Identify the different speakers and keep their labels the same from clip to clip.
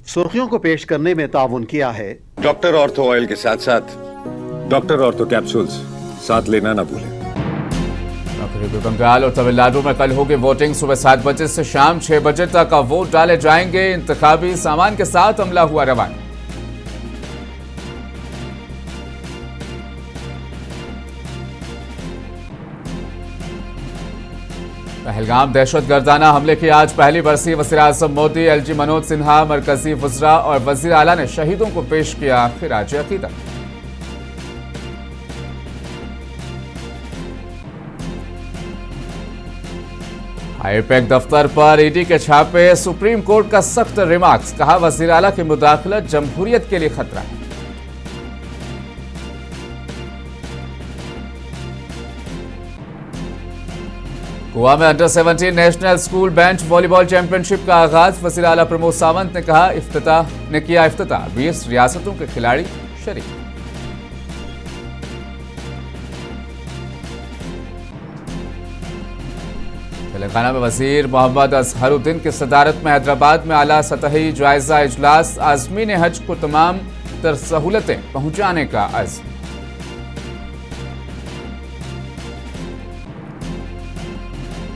Speaker 1: सुर्खियों को पेश करने में ताउन किया है
Speaker 2: डॉक्टर ऑर्थो ऑयल के साथ साथ
Speaker 3: डॉक्टर ऑर्थो कैप्सूल्स साथ लेना ना भूलें।
Speaker 4: मगरबी बंगाल और तमिलनाडु में कल होगी वोटिंग। सुबह 7 बजे से शाम 6 बजे तक वोट डाले जाएंगे। इंतखाबी सामान के साथ अमला हुआ रवाना। पहलगाम दहशतगर्दाना हमले की आज पहली बरसी। वज़ीर आज़म मोदी, एलजी मनोज सिन्हा, मरकजी वज़रा और वज़ीर आला ने शहीदों को पेश किया खिराज अकीदत। हाईपैक दफ्तर पर ईडी के छापे। सुप्रीम कोर्ट का सख्त रिमार्क्स। कहा वज़ीर आला की मुदाखलत जमहूरियत के लिए खतरा है। गोवा में under 17 national school beach volleyball championship का आगाज। वज़ीर आला प्रमोद सावंत ने कहा किया इफ्तिताह। 20 रियासतों के खिलाड़ी शरीक। तेलंगाना में वजीर मोहम्मद अजहरुद्दीन की सदारत में हैदराबाद में आला सतही जायजा इजलास। आज़मीन हज को तमाम तर सहूलतें पहुंचाने का अज़्म।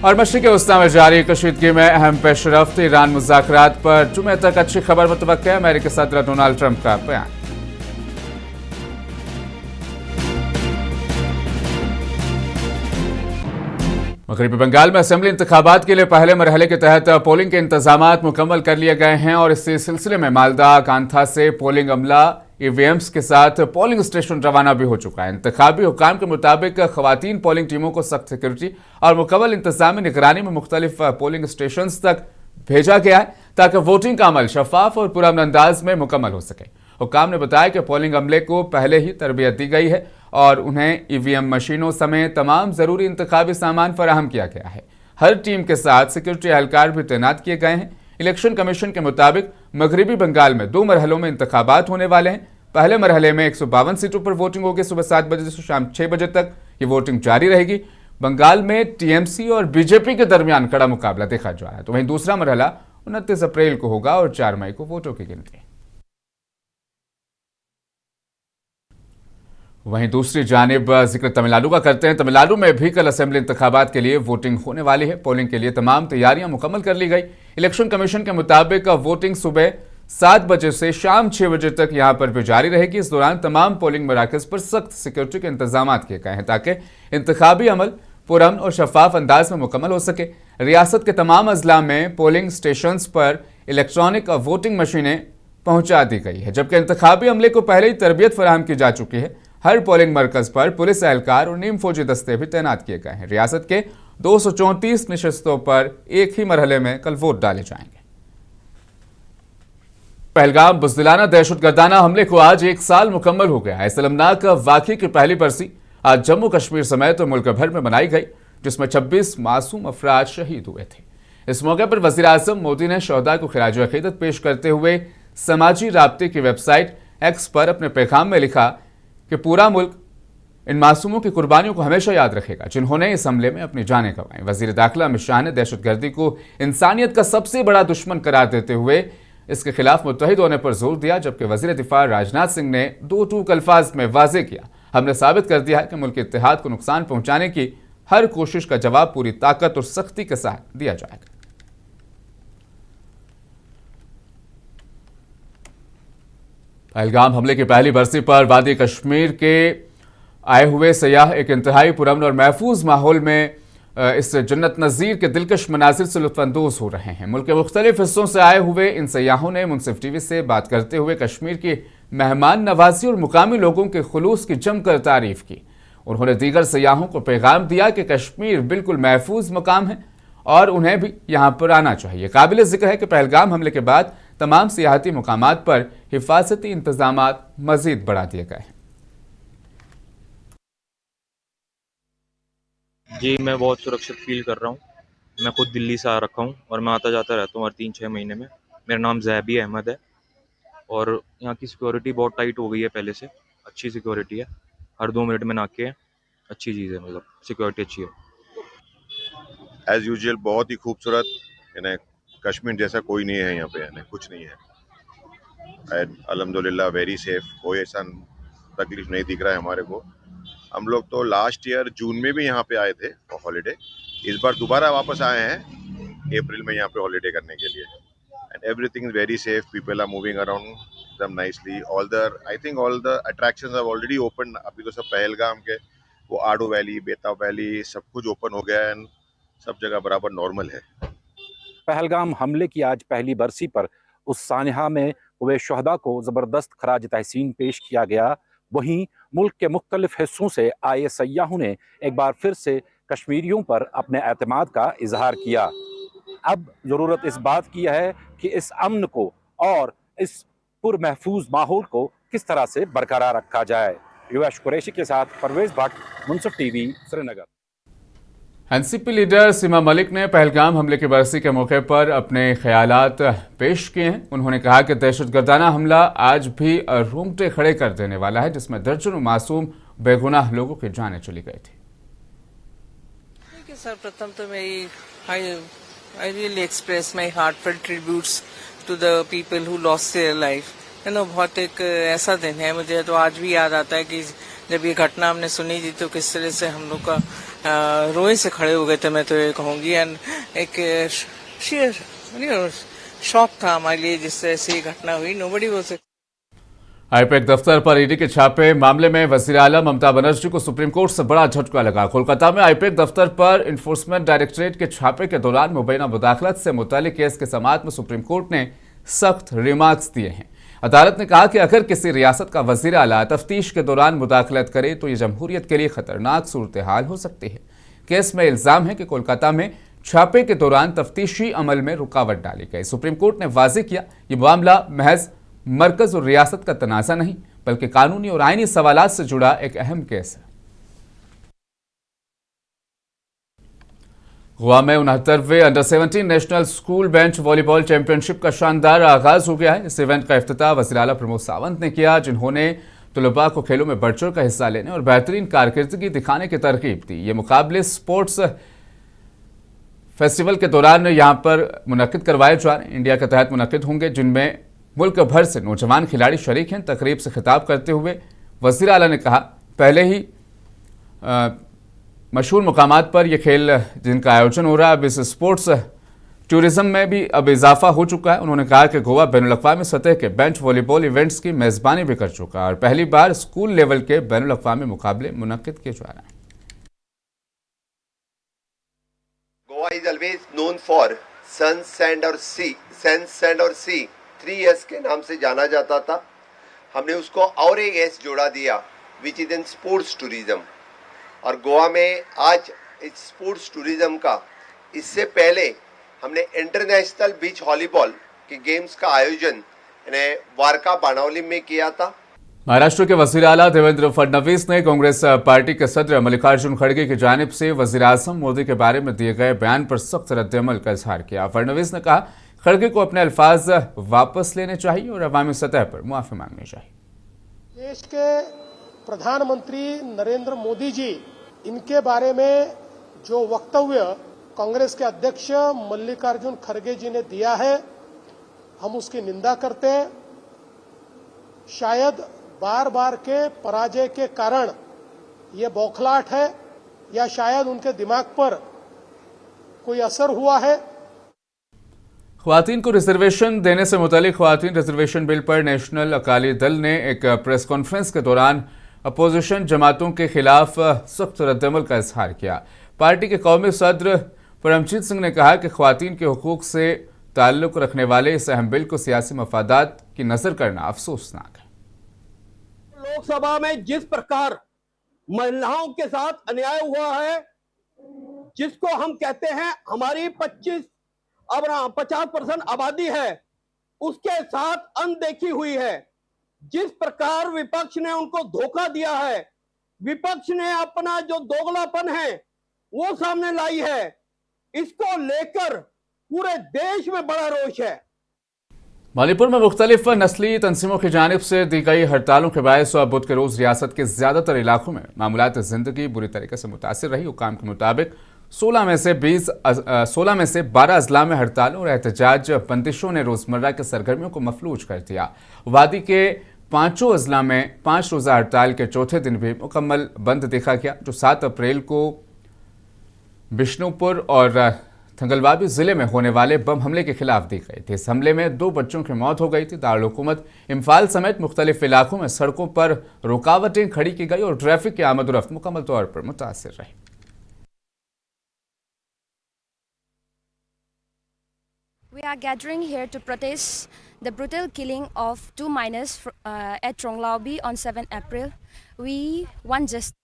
Speaker 4: और मशरिक़ वस्ता में जारी कशीदगी में अहम पेशरफ्त। ईरान मुज़ाकरात पर जुमे तक अच्छी खबर मुतवक्के। अमेरिकी सदर डोनाल्ड ट्रंप का बयान। मगरबी बंगाल में असेंबली इंतखाबात के लिए पहले मरहले के तहत पोलिंग के इंतजामात मुकम्मल कर लिए गए हैं और इसी सिलसिले में मालदा कांथा से पोलिंग अमला ईवीएम्स के साथ पोलिंग स्टेशन रवाना भी हो चुका है। इंतखाबी हुकाम के मुताबिक खवातीन पोलिंग टीमों को सख्त सिक्योरिटी और मुकम्मल इंतजामी निगरानी में मुख्तलिफ पोलिंग स्टेशन तक भेजा गया है ताकि वोटिंग का अमल शफाफ और पुरअमन अंदाज में मुकम्मल हो सके। हुकाम ने बताया कि पोलिंग अमले को पहले ही तरबियत दी गई है और उन्हें ईवीएम मशीनों समेत तमाम जरूरी इंतखाबी सामान फराहम किया गया है। हर टीम के साथ सिक्योरिटी एहलकार भी तैनात किए गए हैं। इलेक्शन कमीशन के मुताबिक मगरबी बंगाल में 2 मरहलों में इंतखाबात होने वाले हैं। पहले मरहले में 152 सीटों पर वोटिंग होगी। सुबह 7 बजे से शाम 6 बजे तक ये वोटिंग जारी रहेगी। बंगाल में टीएमसी और बीजेपी के दरमियान कड़ा मुकाबला देखा जा रहा है। तो वहीं दूसरा मरहला 29 अप्रैल को होगा और 4 मई को वोटों की गिनती। वहीं दूसरी जानिब जिक्र तमिलनाडु का करते हैं। तमिलनाडु में भी कल असेंबली इंतखाबात के लिए वोटिंग होने वाली है। पोलिंग के लिए तमाम तैयारियां मुकम्मल कर ली गई। इलेक्शन कमीशन के मुताबिक वोटिंग सुबह 7 बजे से शाम 6 बजे तक यहां पर भी जारी रहेगी। इस दौरान तमाम पोलिंग मराकज पर सख्त सिक्योरिटी के इंतजाम किए गए हैं ताकि इंतखाबी अमल पुरअमन और शफाफ अंदाज में मुकम्मल हो सके। रियासत के तमाम अजला में पोलिंग स्टेशन पर इलेक्ट्रॉनिक वोटिंग मशीनें पहुंचा दी गई है, जबकि इंतखाबी अमले को पहले ही तरबियत फराहम की जा चुकी है। हर पोलिंग मरकज पर पुलिस एहलकार और नीम फौजी दस्ते भी तैनात किए गए हैं। रियासत के 234 नशिस्तों पर एक ही मरहले में कल वोट डाले जाएंगे। पहलगाम बुज़दिलाना दहशतगर्दाना हमले को आज 1 साल मुकम्मल हो गया है। शर्मनाक वाक़ये की पहली बरसी आज जम्मू कश्मीर समेत मुल्क भर में मनाई गई, जिसमें 26 मासूम अफराद शहीद हुए थे। इस मौके पर वज़ीर आज़म मोदी ने शहदा को खिराज अक़ीदत पेश करते हुए समाजी राब्ते की वेबसाइट एक्स पर अपने पैगाम में लिखा कि पूरा मुल्क इन मासूमों की कुर्बानियों को हमेशा याद रखेगा जिन्होंने इस हमले में अपनी जानें गंवाई। वज़ीर दाखिला अमित शाह ने दहशतगर्दी को इंसानियत का सबसे बड़ा दुश्मन करार देते हुए इसके खिलाफ मुत्तहिद होने पर जोर दिया, जबकि वज़ीर दिफा राजनाथ सिंह ने 2 टूक अल्फाज में वाज़े किया, हमने साबित कर दिया है कि मुल्क के इत्तेहाद को नुकसान पहुंचाने की हर कोशिश का जवाब पूरी ताकत और सख्ती के साथ दिया जाएगा। पहलगाम हमले की पहली बरसी पर वादी कश्मीर के आए हुए सयाह एक इंतहाई पुरअमन और महफूज माहौल में इस जन्नत नज़ीर के दिलकश मनाजिर से लुत्फ़अंदोज़ हो रहे हैं। मुल्क के मुख्तलिफ हिस्सों से आए हुए इन सयाहों ने मुनसिफ टीवी से बात करते हुए कश्मीर की मेहमान नवाजी और मुकामी लोगों के खुलूस की जमकर तारीफ की। उन्होंने दीगर सयाहों को पैगाम दिया कि कश्मीर बिल्कुल महफूज मकाम है और उन्हें भी यहाँ पर आना चाहिए। काबिल ज़िक्र है कि पहलगाम हमले के बाद तमाम सियाहती मुकामात पर हिफाजती इंतजामात मजीद बढ़ा दिए गए हैं।
Speaker 5: जी, मैं बहुत सुरक्षित फील कर रहा हूँ। मैं खुद दिल्ली से आ रखा हूँ और मैं आता जाता रहता हूँ हर 3-6 महीने में। मेरा नाम ज़ैबी अहमद है और यहाँ की सिक्योरिटी बहुत टाइट हो गई है पहले से। अच्छी सिक्योरिटी है, हर 2 मिनट में नाके हैं। अच्छी चीज़ है, मतलब सिक्योरिटी अच्छी है।
Speaker 2: एज यूजुअल बहुत ही खूबसूरत। कश्मीर जैसा कोई नहीं है यहाँ पे, कुछ नहीं है। एंड अल्हम्दुलिल्लाह वेरी सेफ, कोई ऐसा तकलीफ नहीं दिख रहा है हमारे को। हम लोग तो लास्ट ईयर जून में भी यहाँ पे आए थे हॉलीडे, इस बार दोबारा वापस आए हैं अप्रैल में यहाँ पे हॉलीडे करने के लिए। And everything is very safe, people are moving around एकदम nicely. All the attractions have already open. अभी तो सब पहलगाम के वो आडू वैली, बेताब वैली सब कुछ ओपन हो गया है एंड सब जगह बराबर नॉर्मल है।
Speaker 6: पहलगाम हमले की आज पहली बरसी पर उस सानिहा में हुए शहदा को ज़बरदस्त खराज तहसीन पेश किया गया। वहीं मुल्क के मुख्तलिफ हिस्सों से आए सयाहों ने एक बार फिर से कश्मीरियों पर अपने एतमाद का इजहार किया। अब ज़रूरत इस बात की है कि इस अमन को और इस पुरमहफूज माहौल को किस तरह से बरकरार रखा जाए। युवश कुरैशी के साथ परवेज भट्ट, मुंसिफ टीवी, श्रीनगर।
Speaker 4: एनसीपी लीडर सीमा मलिक ने पहलगाम हमले की बरसी के मौके पर अपने ख्यालात पेश किए हैं। उन्होंने कहा कि दहशतगर्दाना हमला आज भी रोंगटे खड़े कर देने वाला है, जिसमें दर्जनों मासूम बेगुनाह लोगों की जानें चली गई थी।
Speaker 7: सर, प्रथम तो I really express my heartfelt tributes to the people who lost their life. बहुत एक ऐसा दिन है, मुझे तो आज भी याद आता है कि जब ये घटना हमने सुनी थी तो किस तरह से हम लोग का रोए से खड़े हो गए थे, मैं तो ये कहूँगी। एंड एक शॉक था हमारे लिए जिस तरह से ये घटना हुई। Nobody was.
Speaker 4: आईपैक दफ्तर पर ईडी के छापे मामले में वजीर आला ममता बनर्जी को सुप्रीम कोर्ट से बड़ा झटका लगा। कोलकाता में आईपैक दफ्तर पर इन्फोर्समेंट डायरेक्टरेट के छापे के दौरान मुबैना मुदाखलत से मुतालिक केस के समाअत में सुप्रीम कोर्ट ने सख्त रिमार्क्स दिए हैं। अदालत ने कहा कि अगर किसी रियासत का वजीर आला तफ्तीश के दौरान मुदाखलत करे तो ये जमहूरियत के लिए खतरनाक सूरत हाल हो सकती है। केस में इल्जाम है कि कोलकाता में छापे के दौरान तफ्तीशी अमल में रुकावट डाली गई। सुप्रीम कोर्ट ने वाज़ेह किया, ये मामला महज मरकज और रियासत का तनाज़ा नहीं बल्कि कानूनी और आईनी सवालात से जुड़ा एक अहम केस है। गोवा में 69वें under 17 national school beach volleyball championship का शानदार आगाज हो गया है। इस इवेंट का इफ्तिताह वज़ीर आला प्रमोद सावंत ने किया, जिन्होंने तुलबा को खेलों में बढ़ चढ़ कर हिस्सा लेने और बेहतरीन कारकर्दगी दिखाने की तरकीब दी। ये मुकाबले स्पोर्ट्स फेस्टिवल के दौरान यहाँ पर मुनक्किद करवाए जा रहे हैं, इंडिया के तहत मुनक्किद होंगे, जिनमें मुल्क भर से नौजवान खिलाड़ी शरीक हैं। तकरीब से खिताब करते हुए वज़ीर आला ने कहा, पहले ही मशहूर मुकामात पर यह खेल जिनका आयोजन हो रहा है, अब इस स्पोर्ट्स टूरिज्म में भी अब इजाफा हो चुका है। उन्होंने कहा कि गोवा बैनुल-अक़वामी सतह के बेंच वॉलीबॉल इवेंट्स की मेज़बानी भी कर चुका है और पहली बार स्कूल लेवल के बैनुल-अक़वामी मुकाबले मुनक्किद किए जा रहे हैं।
Speaker 8: Goa is always known for sun, sand और sea 3S के नाम से जाना जाता था। हमने उसको और एक एस जोड़ा दिया which is in sports tourism. और गोवा में आज इस स्पोर्ट्स टूरिज्म का, इससे पहले हमने इंटरनेशनल बीच वॉलीबॉल के गेम्स का आयोजन वारका बाणावली में किया था।
Speaker 4: महाराष्ट्र के वज़ीर आला देवेंद्र फडणवीस ने कांग्रेस पार्टी के सदर मल्लिकार्जुन खड़गे की जानिब से वज़ीर आज़म मोदी के बारे में दिए गए बयान पर सख्त रद्द-ए-अमल का इजहार किया। फडणवीस ने कहा, खड़गे को अपने अल्फाज वापस लेने चाहिए और अवामी सतह पर मुआफ़ी मांगनी चाहिए।
Speaker 9: देश के प्रधानमंत्री नरेंद्र मोदी जी, इनके बारे में जो वक्तव्य कांग्रेस के अध्यक्ष मल्लिकार्जुन खड़गे जी ने दिया है, हम उसकी निंदा करते हैं। शायद बार बार के पराजय के कारण ये बौखलाहट है या शायद उनके दिमाग पर कोई असर हुआ है।
Speaker 4: ख्वातीन को रिजर्वेशन देने से मुतालिक ख्वातीन रिजर्वेशन बिल पर नेशनल अकाली दल ने एक प्रेस कॉन्फ्रेंस के दौरान अपोजिशन जमातों के खिलाफ सख्त रद्द-ए-अमल का इजहार किया। पार्टी के कौमी सदर परमजीत सिंह ने कहा कि ख्वातीन के हुकूक से ताल्लुक रखने वाले इस अहम बिल को सियासी मफादात की नजर करना अफसोसनाक है।
Speaker 10: लोकसभा में जिस प्रकार महिलाओं के साथ अन्याय हुआ है, जिसको हम कहते हैं हमारी 50% आबादी है, उसके साथ अनदेखी हुई है। जिस प्रकार विपक्ष ने उनको धोखा दिया है, विपक्ष ने अपना जो दोगलापन है वो सामने लाई है, इसको लेकर पूरे देश में बड़ा रोष है।
Speaker 4: मणिपुर में मुख्तलिफ नस्ली तंजीमों की जानिब से दी गई हड़तालों के बायस बुध के रोज रियासत के ज्यादातर इलाकों में मामूलात जिंदगी बुरी तरीके से मुतासिर रही। हुकाम के मुताबिक 16 में से 12 अजला में हड़तालों और एहतजाज बंदिशों ने रोजमर्रा के सरगर्मियों को मफलूज कर दिया। वादी के 5 अजला में 5 रोजा हड़ताल के चौथे दिन भी मुकम्मल बंद देखा गया, जो 7 अप्रैल को बिष्णुपुर और थंगलवाबी जिले में होने वाले बम हमले के खिलाफ दी गई थी। इस हमले में 2 बच्चों की मौत हो गई थी। दारुल हुकूमत इम्फाल समेत मुख्तलिफ इलाकों में सड़कों पर रुकावटें खड़ी की गई और ट्रैफिक की आमद-ओ-रफ्त मुकम्मल तौर पर मुतासिर रही।
Speaker 11: We are gathering here to protest the brutal killing of 2 minors at Tronglaobi on 7 April. We want justice.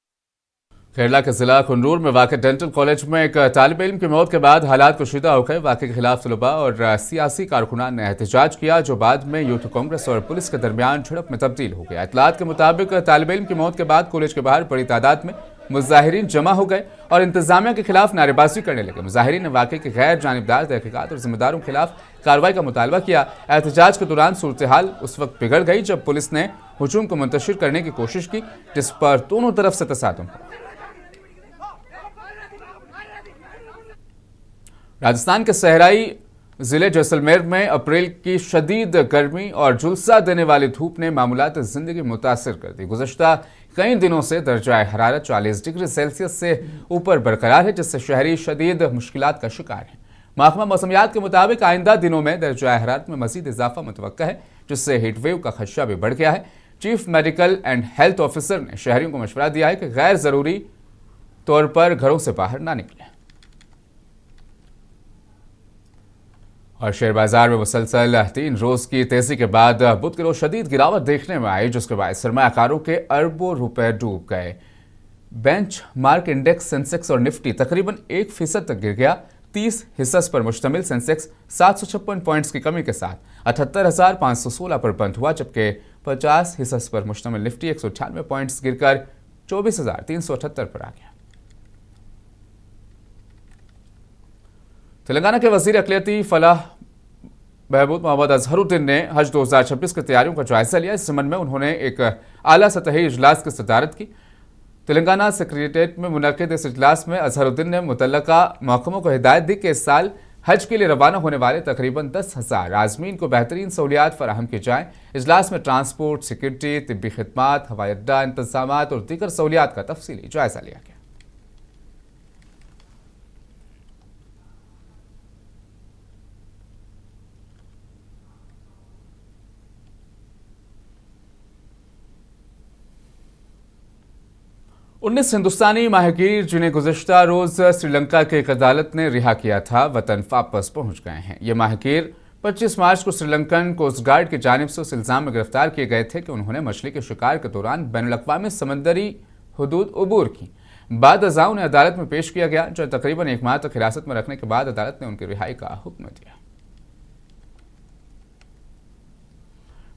Speaker 4: Kerala के जिला कुंडूर में वाक़ डेंटल कॉलेज में एक तालिब इल्म की मौत के बाद हालात कुशीदा हो गए। वाक़े के खिलाफ तलबा और सियासी कारकुनान ने एहतजाज किया, जो बाद में यूथ कांग्रेस और पुलिस के दरमियान झड़प में तब्दील हो गया। इतलात के मुताबिक तालिब इल्म की मौत के बाद कॉलेज के बाहर बड़ी तादाद में मुजाहिरीन जमा हो गए और इंतजामिया के खिलाफ नारेबाजी करने लगे। मुजाहिरीन ने वाक़े के गैर जानिबदार तहकीकात और जिम्मेदारों के खिलाफ कार्रवाई का मुतालबा किया। एहतजाज के दौरान सूरत हाल उस वक्त बिगड़ गई जब पुलिस ने हुजूम को मुंतशिर करने की कोशिश की, जिस पर दोनों तरफ से तसादुम हुआ। राजस्थान के सहराई जिले जैसलमेर में अप्रैल की शदीद गर्मी और झुलसा देने वाली धूप ने मामूलात जिंदगी मुतासिर कर दी। गुज़श्ता कई दिनों से दर्जा हरारत 40 डिग्री सेल्सियस से ऊपर बरकरार है, जिससे शहरी शदीद मुश्किलात का शिकार हैं। महकमा मौसमियात के मुताबिक आइंदा दिनों में दर्जा हरारत में मजीद इजाफा मुतवक्का है, जिससे हीटवेव का खदशा भी बढ़ गया है। Chief medical and health officer ने शहरियों को मशवरा दिया है कि गैर जरूरी तौर पर घरों से बाहर ना निकलें। और शेयर बाजार में मुसलसल 3 रोज की तेजी के बाद बुध के रोज शदीद गिरावट देखने में आई, जिसके बाद सरमायाकारों के अरबों रुपए डूब गए। बेंच मार्क इंडेक्स सेंसेक्स और निफ्टी तकरीबन 1% तक गिर गया। 30 हिस्स पर मुश्तमिल सेंसेक्स 756 पॉइंट्स की कमी के साथ 78,516 पर बंद हुआ, जबकि 50 हिस्स पर मुश्तमिल निफ्टी 198 पॉइंट्स गिरकर 24,378 पर आ गया। तेलंगाना के वजीर अक़लियती फलाह महबूब मोहम्मद अजहरुद्दीन ने हज 2026 की तैयारियों का जायजा लिया। इस संबंध में उन्होंने एक आला सतही इजलास की सदारत की। तेलंगाना सेक्रेटेरिएट में मुनक़िद इस इजलास में अजहरुद्दीन ने मुतल्लका महकमों को हिदायत दी कि इस साल हज के लिए रवाना होने वाले तकरीबन 10,000 आज़मीन को बेहतरीन सहूलियात फराहम की जाएँ। इजलास में ट्रांसपोर्ट, सिक्योरिटी, तिब्बी खिदमात, हवाई अड्डा इंतज़ामात और दीगर सहूलियात का तफसीली जायजा लिया गया। उन्नीस हिंदुस्तानी माहिगीर जिन्हें गुज़श्ता रोज़ श्रीलंका की एक अदालत ने रिहा किया था, वतन वापस पहुंच गए हैं। ये माहिगीर 25 मार्च को श्रीलंकन कोस्ट गार्ड की जानिब से उस इल्ज़ाम में गिरफ्तार किए गए थे कि उन्होंने मछली के शिकार के दौरान बैनुल-अक़वामी समंदरी हुदूद अबूर की। बाद अज़ा उन्हें अदालत में पेश किया गया, जो तकरीबन 1 माह तक हिरासत में रखने के बाद अदालत ने उनकी रिहाई का हुक्म दिया।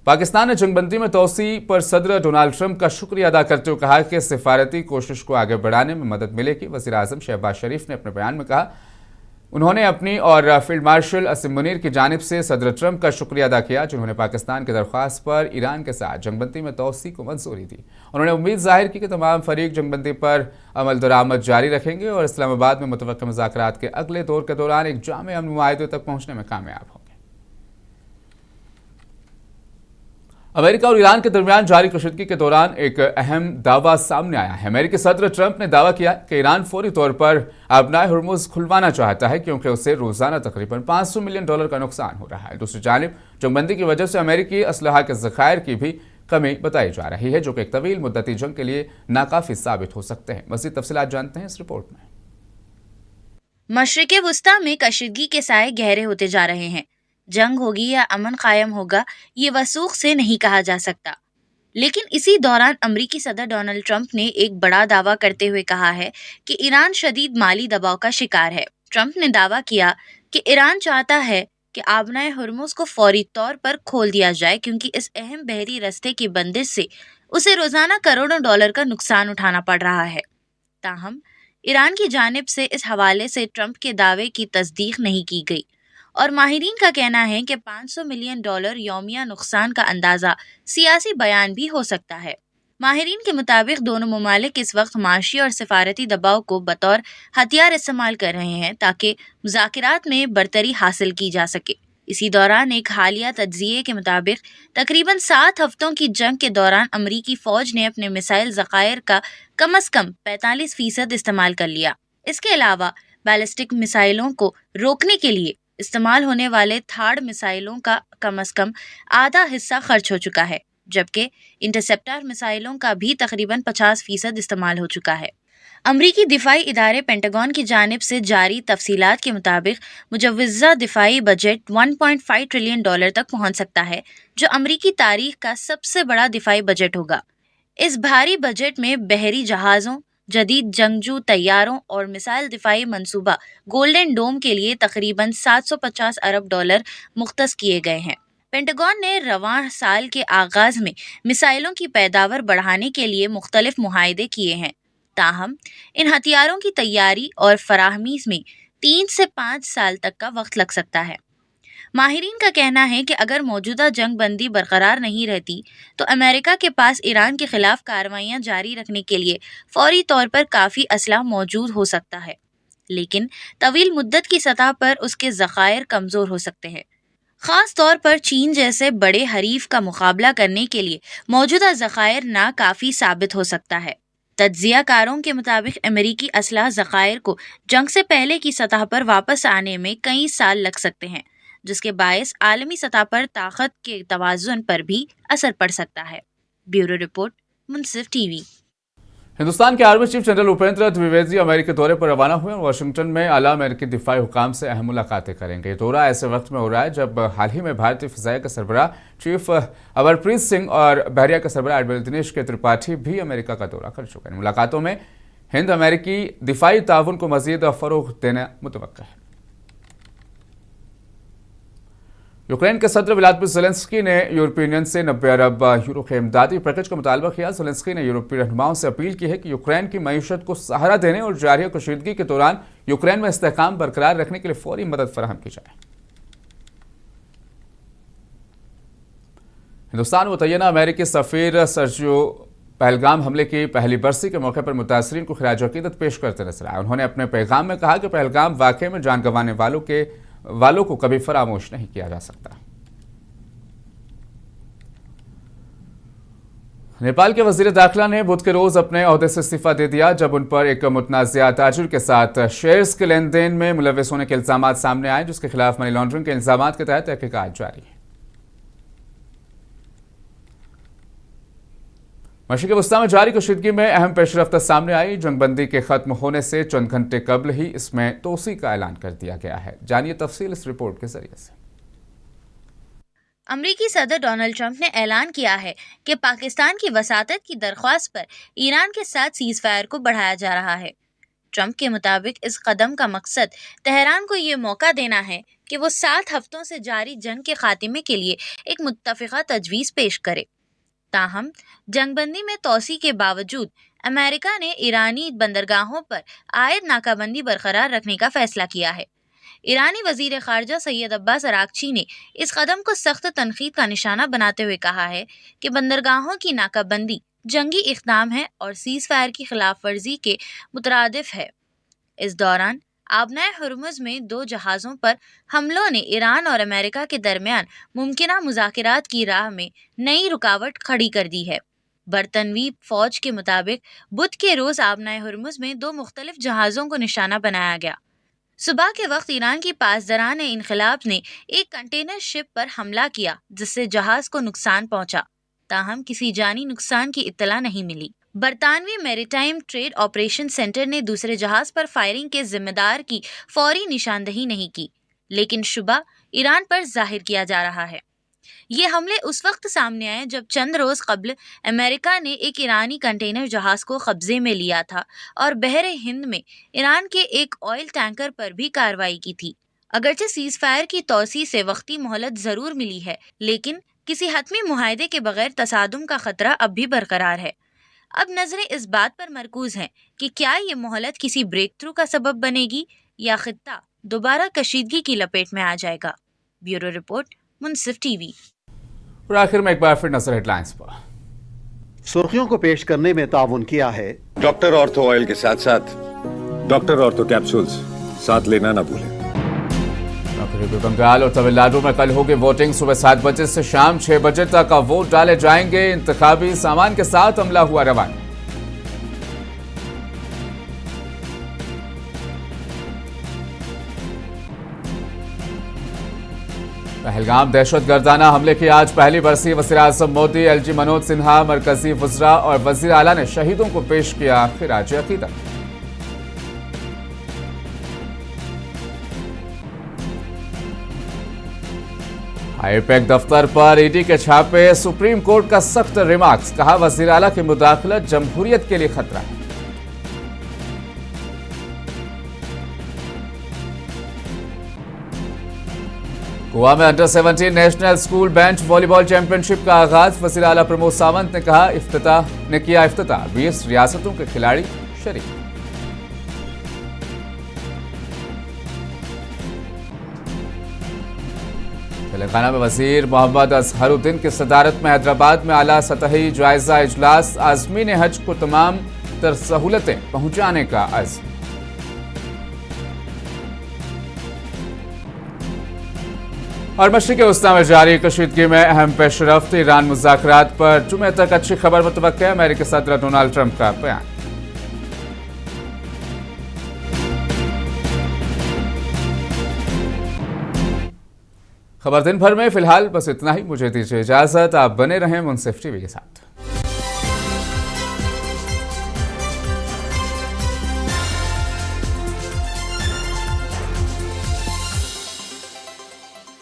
Speaker 4: पाकिस्तान ने जंगबंदी में तोसी पर सदर डोनाल्ड ट्रंप का शुक्रिया अदा करते हुए कहा कि सिफारती कोशिश को आगे बढ़ाने में मदद मिलेगी। वज़ीर आज़म शहबाज शरीफ ने अपने बयान में कहा उन्होंने अपनी और फील्ड मार्शल असीम मुनीर की जानिब से सदर ट्रंप का शुक्रिया अदा किया, जिन्होंने पाकिस्तान की दरख्वास्त पर ईरान के साथ जंगबंदी में तोसी को मंजूरी दी। उन्होंने उम्मीद जाहिर की कि तमाम फरीक जंगबंदी पर अमल दरामद जारी रखेंगे और इस्लामाबाद में मुतवक्किल मुज़ाकरात के अगले दौर के दौरान एक जामे अमन मुआहदे तक पहुंचने में कामयाब होंगे। अमेरिका और ईरान के दरमियान जारी कशीदगी के दौरान एक अहम दावा सामने आया है। अमेरिकी सदर ट्रंप ने दावा किया कि ईरान फौरी तौर पर आबनाए हुर्मुज़ खुलवाना चाहता है, क्योंकि उसे रोजाना तकरीबन $500 मिलियन का नुकसान हो रहा है। दूसरी जानिब जंगबंदी की वजह से अमेरिकी असलहा के ज़खायर की भी कमी बताई जा रही है, जो कि एक तवील मुद्दती जंग के लिए नाकाफी साबित हो सकते हैं। मज़ीद तफसीलात जानते हैं इस रिपोर्ट में।
Speaker 12: मशरिक़े वुस्ता में कशीदगी के साए गहरे होते जा रहे हैं। जंग होगी या अमन कायम होगा, ये वसूख से नहीं कहा जा सकता। लेकिन इसी दौरान अमरीकी सदर डोनाल्ड ट्रंप ने एक बड़ा दावा करते हुए कहा है कि ईरान शदीद माली दबाव का शिकार है। ट्रंप ने दावा किया कि ईरान चाहता है कि आबनाए हुर्मुज़ को फौरी तौर पर खोल दिया जाए, क्योंकि इस अहम बहरी रास्ते की बंदिश से उसे रोजाना करोड़ों डॉलर का नुकसान उठाना पड़ रहा है। ताहम ईरान की जानिब से इस हवाले से ट्रंप के दावे की तस्दीक नहीं की गई और माहिरीन का कहना है कि $500 मिलियन यौमिया नुकसान का अंदाज़ा सियासी बयान भी हो सकता है। माहिरीन के मुताबिक दोनों ममालिक इस वक्त माशी और सिफारती दबाव को बतौर हथियार इस्तेमाल कर रहे हैं ताकि मुज़ाकरात में बरतरी हासिल की जा सके। इसी दौरान एक हालिया तज्ज़िये के मुताबिक तकरीबन 7 हफ्तों की जंग के दौरान अमरीकी फ़ौज ने अपने मिसाइल ज़खायर का कम अज़ कम 45% इस्तेमाल कर लिया। इसके अलावा बैलिस्टिक मिसाइलों को रोकने के लिए इस्तेमाल होने वाले थाड मिसाइलों का कम अज़ कम आधा हिस्सा खर्च हो चुका है, जबकि इंटरसेप्टर मिसाइलों का भी तकरीबन 50% इस्तेमाल हो चुका है। अमरीकी दिफाई इदारे पेंटागन की जानिब से जारी तफसीलात के मुताबिक मुजव्वज़ा दिफाई बजट $1.5 ट्रिलियन तक पहुंच सकता है, जो अमरीकी तारीख का सबसे बड़ा दिफाई बजट होगा। इस भारी बजट में बहरी जहाज़ों, जदीद जंगजू तैयारों और मिसाइल दिफाई मंसूबा गोल्डन डोम के लिए तकरीबन $750 अरब मुख्तस किए गए हैं। पेंटागन ने रवां साल के आगाज में मिसाइलों की पैदावार बढ़ाने के लिए मुख्तलिफ मुआहदे किए हैं, ताहम इन हथियारों की तैयारी और फराहमी में 3 से 5 साल तक का वक्त लग सकता है। माहिरीन का कहना है कि अगर मौजूदा जंग बंदी बरकरार नहीं रहती तो अमेरिका के पास ईरान के खिलाफ कार्रवाइयां जारी रखने के लिए फौरी तौर पर काफ़ी असलाह मौजूद हो सकता है, लेकिन तवील मुद्दत की सतह पर उसके ज़खायर कमज़ोर हो सकते हैं। ख़ास तौर पर चीन जैसे बड़े हरीफ का मुकाबला करने के लिए मौजूदा ज़खायर नाकाफ़ी साबित हो सकता है। तज्ज़ियाकारों के मुताबिक अमेरिकी असलाह ज़खायर को जंग से पहले की सतह पर वापस आने में कई साल लग सकते हैं, जिसके बायस आलमी सतह पर ताकत के तवाज़ुन पर भी असर पड़ सकता है। ब्यूरो रिपोर्ट, मुनसिफ टीवी।
Speaker 4: हिंदुस्तान के army chief general Upendra Dwivedi अमेरिकी दौरे पर रवाना हुए और वाशिंगटन में आला अमेरिकी दिफाई हुकाम से अहम मुलाकातें करेंगे। ये दौरा ऐसे वक्त में हो रहा है जब हाल ही में भारतीय फिजाई का सरबराह चीफ अमरप्रीत सिंह और बहरिया का सरबराह एडमिरल दिनेश के त्रिपाठी भी अमेरिका का दौरा कर चुके हैं। मुलाकातों में हिंद अमेरिकी दिफाई ताउन को मजीद फ़रोग़ देना मुतवक्का है। यूक्रेन के सदर व्लादिमीर ज़ेलेंस्की ने यूरोपीय यूनियन से 90 अरब यूरो के इमदादी पैकेज का मुतालबा किया। ज़ेलेंस्की ने यूरोपीय रहनुमाओं से अपील की है कि यूक्रेन की मईशत को सहारा देने और जारी कशीदगी के दौरान यूक्रेन में इस्तेहकाम बरकरार रखने के लिए फौरी मदद फराहम की जाए। हिंदुस्तान मुतय्यना अमेरिकी सफ़ीर सर्जियो पहलगाम हमले की पहली बरसी के मौके पर मुतासरीन को खिराज अकीदत पेश करते नजर आए। उन्होंने अपने पैगाम में कहा कि पहलगाम वाक़े में जान गंवाने वालों को कभी फरामोश नहीं किया जा सकता। नेपाल के वजीर दाखिला ने बुध के रोज अपने ओहदे से इस्तीफा दे दिया, जब उन पर एक मुतनाज़िया ताजिर के साथ शेयर्स के लेन देन में मुलविस होने के इल्जाम सामने आए, जिसके खिलाफ मनी लॉन्ड्रिंग के इल्जाम के तहत तहकीकात जारी है। मशरिक़ वस्ता में जारी कशीदगी में अहम पेशरफ्त सामने आई। जंगबंदी के खत्म होने से चंद घंटे कबल ही इसमें तोसी का ऐलान कर दिया गया है। जानिए तफसील इस रिपोर्ट के जरिए से।
Speaker 12: अमरीकी सदर डोनाल्ड ट्रंप ने ऐलान किया है कि पाकिस्तान की वसातत की दरख्वास्त पर ईरान के साथ सीज़ फायर को बढ़ाया जा रहा है। ट्रंप के मुताबिक इस कदम का मकसद तेहरान को ये मौका देना है कि वो 7 हफ्तों से जारी जंग के खात्मे के लिए एक मुत्तफ़िक़ा तजवीज़ पेश करे। ताहम जंगबंदी में तोसी के बावजूद अमेरिका ने ईरानी बंदरगाहों पर आयद नाकाबंदी बरकरार रखने का फैसला किया है। ईरानी वजीर खारजा सैयद अब्बास अरागची ने इस कदम को सख्त तनकीद का निशाना बनाते हुए कहा है कि बंदरगाहों की नाकाबंदी जंगी इक़दाम है और सीज़ फायर की खिलाफ वर्जी के मुतरादिफ है। इस दौरान आबनाए हुर्मुज़ में 2 जहाज़ों पर हमलों ने ईरान और अमेरिका के दरमियान मुमकिना मुज़ाकरात की राह में नई रुकावट खड़ी कर दी है। बरतानवी फ़ौज के मुताबिक बुध के रोज़ आबनाए हुर्मुज़ में 2 मुख्तलिफ जहाज़ों को निशाना बनाया गया। सुबह के वक्त ईरान की पासदारान इनक़िलाब ने एक कंटेनर शिप पर हमला किया, जिससे जहाज़ को नुकसान पहुंचा, ताहम किसी जानी नुकसान की इत्तला नहीं मिली। बरतानवी मैरीटाइम ट्रेड ऑपरेशन सेंटर ने दूसरे जहाज पर फायरिंग के जिम्मेदार की फौरी निशानदही नहीं की, लेकिन शुबा ईरान पर जाहिर किया जा रहा है। ये हमले उस वक्त सामने आए जब चंद रोज कबल अमेरिका ने एक ईरानी कंटेनर जहाज को कब्जे में लिया था और बहरे हिंद में ईरान के एक ऑयल टैंकर पर भी कार्रवाई की थी। अगरचे सीज़ फायर की तोसी से वक्ती मोहलत जरूर मिली है, लेकिन किसी हतमी मुआहदे के बगैर तसादुम का खतरा अब भी बरकरार है। अब नजरें इस बात पर मरकूज हैं कि क्या ये मोहलत किसी ब्रेक थ्रू का सबब बनेगी या खित्ता दोबारा कशीदगी की लपेट में आ जाएगा। ब्यूरो रिपोर्ट, मुनसिफ टीवी।
Speaker 4: और आखिर में एक बार फिर नजर हेडलाइंस पर।
Speaker 1: सुर्खियों को पेश करने में ताउन किया है।
Speaker 3: डॉक्टर ऑर्थो ऑयल के साथ साथ डॉक्टर ऑर्थो कैप्सूल्स साथ लेना ना भूलें।
Speaker 4: मगरबी बंगाल और तमिलनाडु में कल होगी वोटिंग। सुबह 7 बजे से शाम 6 बजे तक वोट डाले जाएंगे। इंतखाबी सामान के साथ अमला हुआ रवाना। पहलगाम दहशतगर्दाना हमले की आज पहली बरसी। वज़ीर-ए-आज़म मोदी, एलजी मनोज सिन्हा, मरकजी वज़रा और वज़ीर आला ने शहीदों को पेश किया खिराज अकीदत। आईपैक दफ्तर पर ईडी के छापे। सुप्रीम कोर्ट का सख्त रिमार्क्स। कहा वज़ीर आला की मुदाखलत जमहूरियत के लिए खतरा है। गोवा में under 17 national school beach volleyball championship का आगाज। वज़ीर आला प्रमोद सावंत ने किया इफ्तिताह। 20 रियासतों के खिलाड़ी शरीक। तेलंगाना में वजीर मोहम्मद अजहरुद्दीन की सदारत में हैदराबाद में आला सतही जायजा इजलास। आज़मीन हज को तमाम तर सहूलतें पहुंचाने का अज़्म। और मशरिक़ वस्ता में जारी कशीदगी में अहम पेशरफ्त। ईरान मुज़ाकरात पर जुमे तक अच्छी खबर मुतवक्किल है। अमेरिकी सदर डोनाल्ड ट्रंप का बयान। खबर दिन भर में फिलहाल बस इतना ही। मुझे दीजिए इजाजत। आप बने रहें मुंसिफ टीवी के साथ।